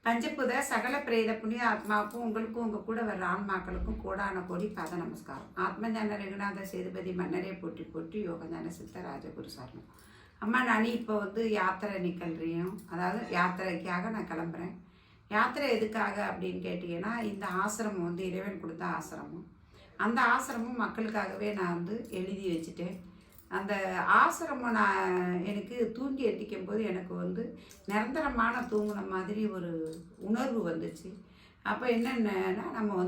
பஞ்சபுத சகல பிரேத புண்ணிய ஆத்மாவுக்கும் உங்களுக்கும் உங்கள் கூட வர்ற ஆன்மாக்களுக்கும் கோடான கோடி பாத நமஸ்காரம். ஆத்மஞான ரகுநாத சேதுபதி மன்னரே போட்டி போட்டி யோகஞான சித்த ராஜகுரு சாரணம். அம்மா நான் இப்போ யாத்திரை நிகழ்றியும், அதாவது யாத்திரைக்காக நான் கிளம்புறேன். யாத்திரை எதுக்காக அப்படின்னு கேட்டிங்கன்னா, இந்த ஆசிரமம் இறைவன் கொடுத்த ஆசிரமம். அந்த ஆசிரமம் மக்களுக்காகவே நான் எழுதி வச்சுட்டேன். அந்த ஆசிரமம் நான் எனக்கு தூங்கி எட்டிக்கும் போது எனக்கு நிரந்தரமான தூங்கின மாதிரி ஒரு உணர்வு வந்துச்சு. அப்போ என்னென்னா, நம்ம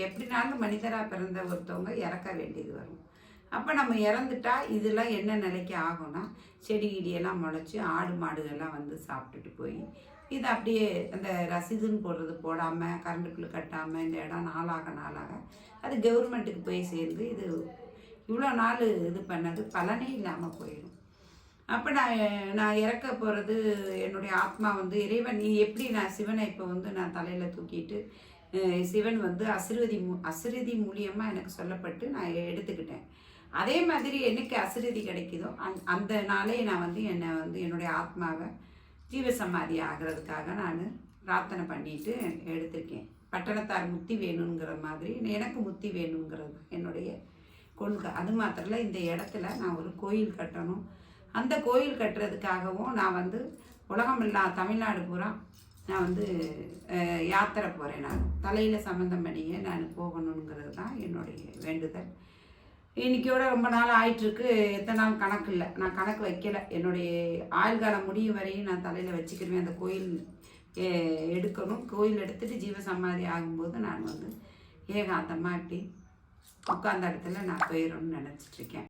எப்படினாலும் மனிதராக பிறந்த ஒருத்தவங்க இறக்க வேண்டியது வரும். அப்போ நம்ம இறந்துட்டா இதெல்லாம் என்ன நிலைக்கு ஆகும்னா, செடி கிடியெல்லாம் முளைச்சி ஆடு மாடுகள்லாம் சாப்பிட்டுட்டு போய் இது அப்படியே அந்த ரசீதுன்னு போடுறது போடாமல் கரண்ட்டுக்குள்ளே கட்டாமல் இந்த இடம் நாளாக அது கவர்மெண்ட்டுக்கு போய் சேர்ந்து இது இவ்வளோ நாள் இது பண்ணது பலனே இல்லாமல் போயிடும். அப்போ நான் இறக்க போகிறது என்னுடைய ஆத்மா இறைவன் நீ எப்படி நான் சிவனை இப்போ நான் தலையில் தூக்கிட்டு சிவன் அசிரதி மூலியமாக எனக்கு சொல்லப்பட்டு நான் எடுத்துக்கிட்டேன். அதே மாதிரி எனக்கு அசிரதி கிடைக்குதோ அந்த நாளே நான் என்னை என்னுடைய ஆத்மாவை ஜீவசமாதி ஆகிறதுக்காக நான் பிரார்த்தனை பண்ணிட்டு எடுத்திருக்கேன். பட்டணத்தார் முத்தி வேணுங்கிற மாதிரி எனக்கு முத்தி வேணுங்கிறது என்னுடைய கொள்கை. அது மாத்திரல இந்த இடத்துல நான் ஒரு கோயில் கட்டணும். அந்த கோயில் கட்டுறதுக்காகவும் நான் உலகமெல்லாம் தமிழ்நாடு பூரா நான் யாத்திரை போகிறேன். நான் தலையில் சம்மந்தம் பண்ணியே நான் போகணுங்கிறது தான் என்னுடைய வேண்டுதல். இன்றைக்கியோட ரொம்ப நாள் ஆயிட்டுருக்கு. எத்தனை நாள் கணக்கு இல்லை, நான் கணக்கு வைக்கலை. என்னுடைய ஆயுள்காலம் முடியும் வரையும் நான் தலையில் வச்சுக்கிடுவேன். அந்த கோயில் எடுக்கணும். கோயில் எடுத்துகிட்டு ஜீவசமாதி ஆகும்போது நான் ஏகாந்தமாக இப்படி உட்கார்ந்த இடத்துல நான் போயிடணும்னு நினச்சிட்ருக்கேன்.